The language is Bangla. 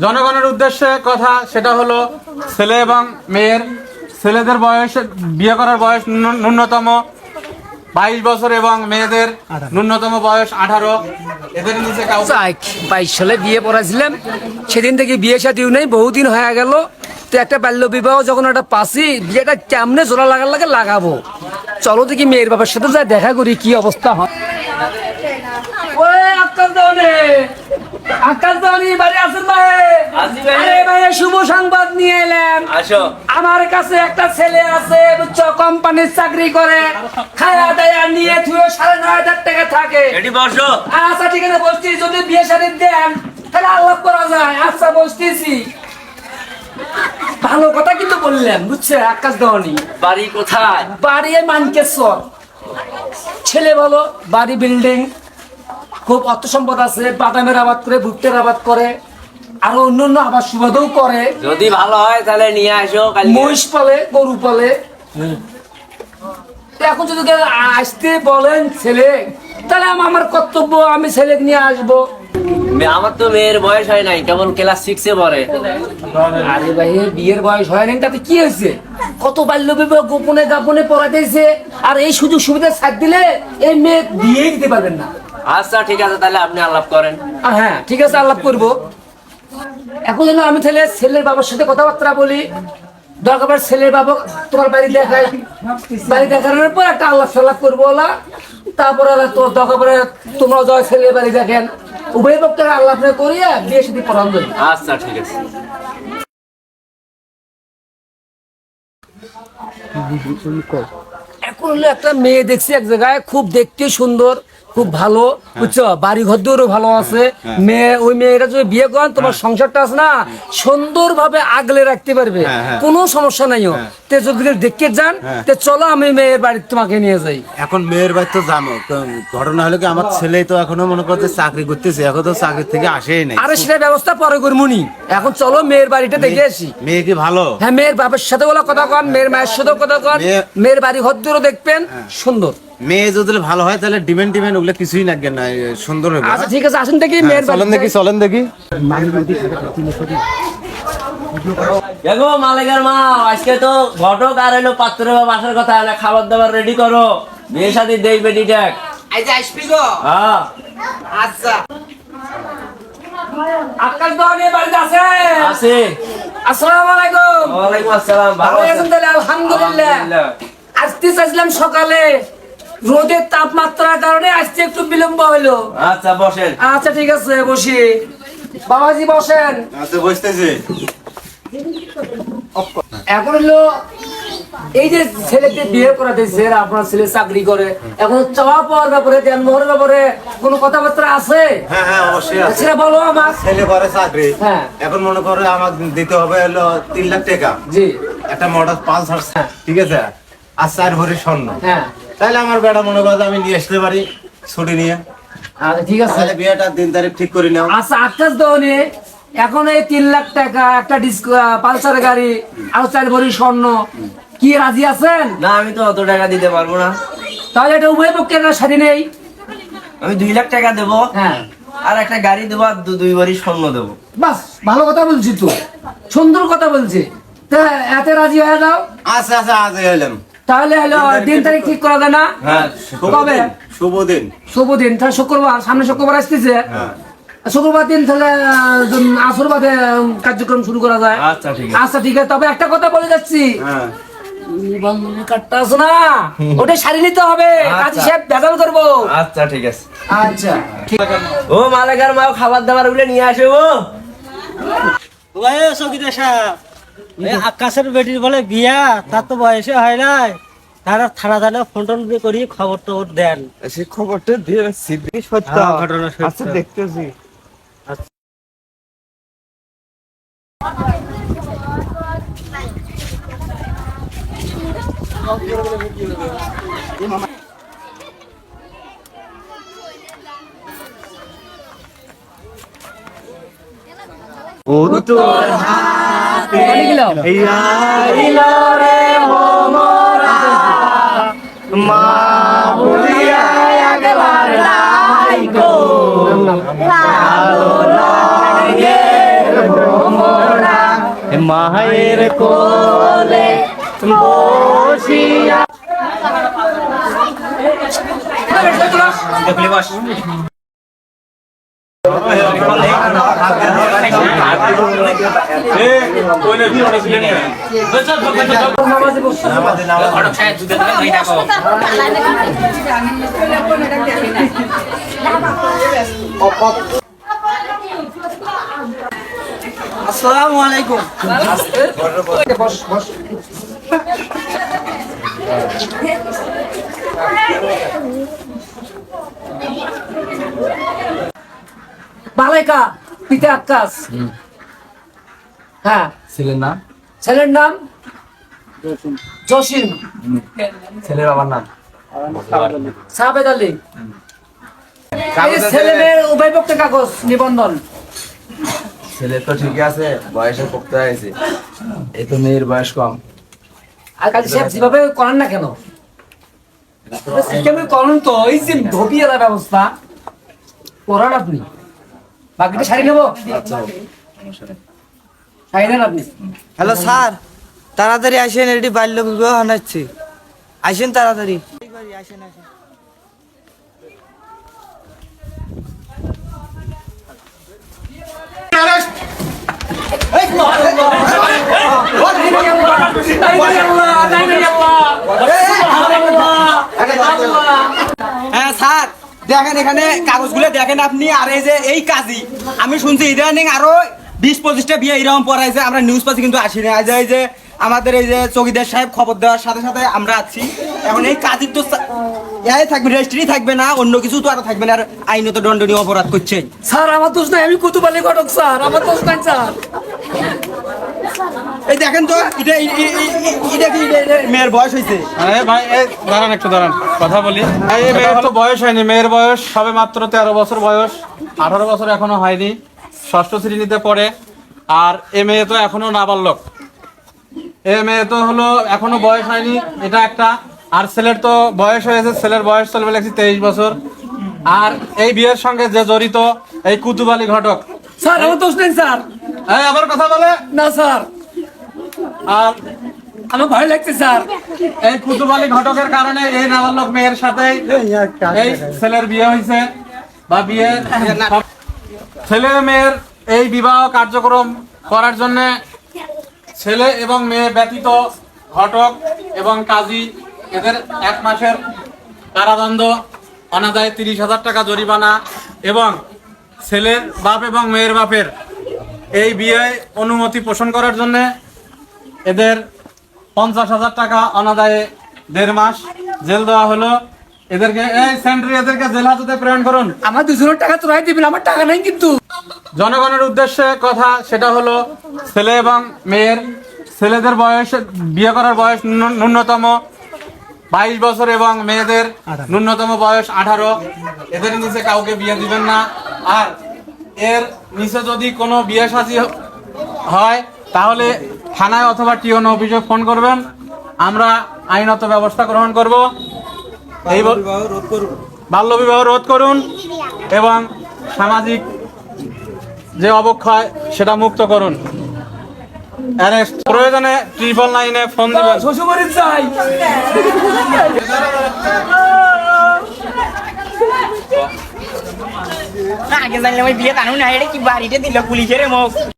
জনগণের উদ্দেশ্যে কথা, সেটা হলো ছেলে এবং মেয়ের, ছেলেদের বয়স, বিয়ে করার বয়স ন্যূনতম 22 বছর এবং মেয়েদের ন্যূনতম বয়স 18। এদের নিচে 22 সালে বিয়ে পড়াছিলাম, সেদিন থেকে বিয়ে শাদিও নেই, বহুদিন হয়ে গেল। তো একটা বাল্য বিবাহ যখন একটা পাসি, বিয়েটা কেমনে জোড়া লাগে লাগাবো। চলো দেখি মেয়ের বাবার সাথে যা দেখা করি কি অবস্থা হয়। শুভ সংবাদ নিয়ে এলাম। আমার কাছে একটা ছেলে আছে, বুঝছো, কোম্পানির চাকরি করে, খায়া দায়া নিয়ে 9,500 টাকা থাকে। আচ্ছা ঠিক আছে, বসছি। যদি বিয়ে শাদী দেন তাহলে আলাপ করা যায়। আচ্ছা বসতেছি। ভালো কথা কিন্তু বললেন, বুঝছে আকাশ দেওয়ানি। বাড়ি কোথায়? বাড়ি মানকেশ্বর। ছেলে বলো, বাড়ি বিল্ডিং, খুব অর্থ সম্পদ আছে, বাদামের আবাদ করে, ভুট্টের আবাদ করে, আরো অন্যান্য আবাদ সুবাদও করে। যদি ভালো হয় তাহলে নিয়ে আসো। মহিষ পালে, গরু পালে। এখন যদি আসতে বলেন ছেলে, তাহলে আমার কর্তব্য, আমি ছেলে নিয়ে আসবো। আমার তো মেয়ের বয়স হয় নাই, কেবল ক্লাস 6 এ পড়ে। আরে ভাই, বিয়ের বয়স হয় নাই তাতে কি হয়েছে? কত বাল্য বিবাহ গোপনে গোপনে পড়াইতেছে, আর এই সুযোগ সুবিধা ছাড় দিলে এই মেয়ে বিয়ে দিতে পারবেন না। আচ্ছা ঠিক আছে, তাহলে আপনি আলাপ করেন। হ্যাঁ ঠিক আছে, আলাপ করবো। এখন যেন আমি তাহলে ছেলের বাবার সাথে কথাবার্তা বলি, দরকার ছেলের বাবা তোমার বাড়ি দেখাই, বাড়ি দেখানোর পর একটা আল্লাহ সাল্লাহ করবো ওলা। তারপরে দরকার তোমরা যাও ছেলের বাড়ি দেখেন, উভয় পক্ষের আল্লাহ করিয়া বিয়ে সাথে পড়ান যাবে। আচ্ছা ঠিক আছে। এখন হলো একটা মেয়ে দেখছি এক জায়গায়, খুব দেখতে সুন্দর, খুব ভালো, বুঝছো, বাড়ি ঘর দুয়ারও ভালো আছে। মেয়ে, ওই মেয়েটা যদি বিয়ে করেন, তোমার সংসারটা আছে না, সুন্দর ভাবে আগলে রাখতে পারবে, কোনো সমস্যা নাই। তে যদি দেখতে যান, তে চলো আমি মেয়ের বাড়ি তোমাকে নিয়ে যাই। এখন মেয়ের বাড়ি তো জানো, ঘটনা হলো কি, আমার ছেলে তো এখনো মনে করতে চাকরি করতেছে, এখন তো চাকরি থেকে আসেই নাই। আরে সেটা ব্যবস্থা পরে করবনি, এখন চলো মেয়ের বাড়িটা দেখে আসি। মেয়ে কি ভালো? হ্যাঁ, মেয়ের বাবার সাথে বলা কথা কন, মেয়ের মায়ের সাথে কথা কন, মেয়ের বাড়ি ঘর দুয়ারও দেখবেন সুন্দর। মেয়ে যদি ভালো হয় তাহলে ডিমেন্ড ওগুলো কিছুই লাগবে না, সুন্দর হবে। আচ্ছা ঠিক আছে, আসুন দেখি মেয়ের বাড়ি। চলেন দেখি। দেখো মালিকের মা, আজকে তো ঘটক আর এলো পাত্র বাসার কথা, খাবার দাবার রেডি করো, বিয়ে শাদী দেখবে ডিটেক। আসবি গো? হ্যাঁ আচ্ছা। আকাশ দোকানে বাড়িতে আছে? আছে। আসসালামু আলাইকুম। ওয়ালাইকুম আসসালাম। ভালো আছেন তাহলে? আলহামদুলিল্লাহ। আসতে চাইছিলাম সকালে, রোদের তাপমাত্রার কারণে আসতে একটু বিলম্ব হলো। আচ্ছা বসেন। আচ্ছা ঠিক আছে, বসি। বাবাজি বসেন। আচ্ছা বসতেছি। এখন হলো এই যে ছেলেকে বিয়ে করাতেছে, আপনার ছেলে চাকরি করে, এখন চাওয়া পাওয়ার ব্যাপারে, জন্মহরের ব্যাপারে কোনো কথাবার্তা আছে? হ্যাঁ হ্যাঁ অবশ্যই আছে। সেটা বলো আমার। ছেলে করে চাকরি, হ্যাঁ। এখন মনে করো আমাকে দিতে হবে হলো 3 লাখ টাকা। জি। একটা মডেল পালসার, ঠিক আছে, আর 4 ভরি স্বর্ণ। হ্যাঁ। তাহলে আমার বেটা মনে করো আমি নিয়ে আসতে পারি ছুটি নিয়ে। আচ্ছা ঠিক আছে, তাহলে বিয়েটার দিন তারিখ ঠিক করে নাও। আচ্ছা আকাশ দোকানে এখন এই 3 লাখ টাকা, একটা পালসার গাড়ি, আর 4 ভরি স্বর্ণ, কি রাজি আছেন? না, আমি তো অত টাকা দিতে পারবো না। তাহলে এটা উভয় পক্ষের সাথে নেই। আমি 2 লাখ টাকা দেবো, হ্যাঁ, আর একটা গাড়ি দেবো, আর 2 ভরি স্বর্ণ দেবো। বাস, ভালো কথা বলছি তো, সুন্দর কথা বলছি। তা এতে রাজি হয়ে যাও। আচ্ছা আচ্ছা, আজ এলাম। তাহলে হলো দিন তারিখ ঠিক করা যায় না? হ্যাঁ, কবে? শুভ দিন। শুভ দিন, তাহলে শুক্রবার, সামনে শুক্রবার আসতেছে। শুক্রবার দিন তাহলে আসর বাদে কার্যক্রম শুরু করা যায়। আচ্ছা ঠিক আছে। আচ্ছা ঠিক আছে, তবে একটা কথা বলে যাচ্ছি, হ্যাঁ, কাটটা আছে না, ওটা সারি নিতে হবে, কাজী সাহেব ভেজাল করবো। আচ্ছা ঠিক আছে। আচ্ছা ঠিক আছে। ও মালিকের মা, খাবার দাবার গুলো নিয়ে আসো। আকাশের বেটির বলে বিয়া, তার তো বয়সে হয় নাই, তারা থানা থানা ফোন টোন দিয়ে করি খবর টবর দেন। সেই খবরটা দিয়ে সত্য ঘটনা সত্য। আচ্ছা দেখতেছি। তোর হাতে মা বলিয়া গেলার নাই গো, ভালো লাগে মায়ের কোলে বসিয়া আসসালামু আলাইকুম। বস বস বালাইকা পিতা আকাশ। হ্যাঁ, ছেলের নাম জসিম, ছেলের বাবার নাম সাবেদ আলী। এই ছেলে মেয়ের উভয় পক্ষের কাগজ নিবন্ধন। ছেলে তো ঠিকই আছে, বয়সে পড়তে হয়েছে, এই তো মেয়ের বয়স কম। আর কাজে সাহেব যেভাবে করেন না কেন, সিস্টেমে করেন তো। এই যে ধপিয়ালা ব্যবস্থা করান আপনি। বাকিটা শাড়ি নেবো, শাড়ি নেন আপনি। হ্যালো স্যার, তাড়াতাড়ি আসেন, এটি বাল্য বিবাহ হানাচ্ছি। আসেন তাড়াতাড়ি। আসেন আসেন। হ্যাঁ স্যার, দেখেন এখানে কাগজগুলো দেখেন আপনি। আর এই যে এই কাজী, আমি শুনছি ইদানিং আরো 20-25টা বিয়ে এরকম পড়াইছে, আমরা নিউজ পাচ্ছি কিন্তু আসি না। আজ এই যে আমাদের এই যে চৌকিদার সাহেব খবর দেওয়ার সাথে সাথে আমরা আছি। এখন এই কাজীর তো এই থাকবে, রেজিস্ট্রি থাকবে না, অন্য কিছু তো আর থাকবে না, আর আইনত দণ্ডনীয় অপরাধ করছে। স্যার আমার দোষ নাই, আমি কুতুবালি ঘটক স্যার, আমার দোষ নাই স্যার। এই দেখেন তো, এটা কি মেয়ের বয়স হয়েছে? আরে ভাই, এই দাঁড়ান একটু দাঁড়ান, কথা বলি। এই মেয়ের তো বয়স হয়নি, মেয়ের বয়স সবে মাত্র 13 বছর বয়স, 18 বছর এখনো হয়নি, 6ষ্ঠ শ্রেণীতে পড়ে। আর এ মেয়ে তো এখনো নাবালক, এ মেয়ে তো হলো এখনো বয়স হয়নি, এটা একটা। আর ছেলের তো বয়স হয়েছে, ছেলের বয়স চলবে লাগছে 23 বছর। আর এই বিয়ের সঙ্গে যে জড়িত এই কুতুবালি ঘটক, স্যার আমার দোষ নেই স্যার। এই আবার কথা বলে না স্যার, আর আমার ভয় লাগছে স্যার। এই কুতুবালি ঘটকের কারণে এই নাবালক মেয়ের সাথে এই ছেলের বিয়ে হয়েছে, বা বিয়ে ছেলে মেয়ের এই বিবাহ কার্যক্রম করার জন্য ছেলে এবং মেয়ে ব্যতীত ঘটক এবং কাজী এদের 1 মাসের কারাদণ্ড, অনাদায়ে 30,000 টাকা জরিমানা, এবং ছেলের বাপ এবং মেয়ের বাপের এই বিয়ে অনুমতি পোষণ করার জন্য এদের 50,000 টাকা অনাদায়ে 1.5 মাস জেল দেওয়া হলো। এদেরকে এই সেন্ট্রি এদেরকে জেল হাজতে প্রেরণ করুন। আমার 200 টাকা তো রায় দিবেন, আমার টাকা নাই কিন্তু। জনগণের উদ্দেশ্যে কথা, সেটা হলো ছেলে এবং মেয়ের, ছেলেদের বয়স, বিয়ে করার বয়স ন্যূনতম 22 বছর এবং মেয়েদের ন্যূনতম বয়স 18। এদের নিচে কাউকে বিয়ে দিবেন না। আর এর নিচে যদি কোনো বিয়ে সাজি হয় তাহলে থানায় অথবা টিওন অফিসে ফোন করবেন, আমরা আইনত ব্যবস্থা গ্রহণ করব। এই বাল্য বিবাহ রোধ করুন এবং সামাজিক যে অবক্ষয় সেটা মুক্ত করুন। অ্যারেস্ট প্রয়োজনে 999-এ ফোন দেবেন। শ্বশুরবাড়ির যাই। আগে জানলে আমি বিয়ে কানুন না, এটা কি বাড়িতে দিল পুলিশের মুখ।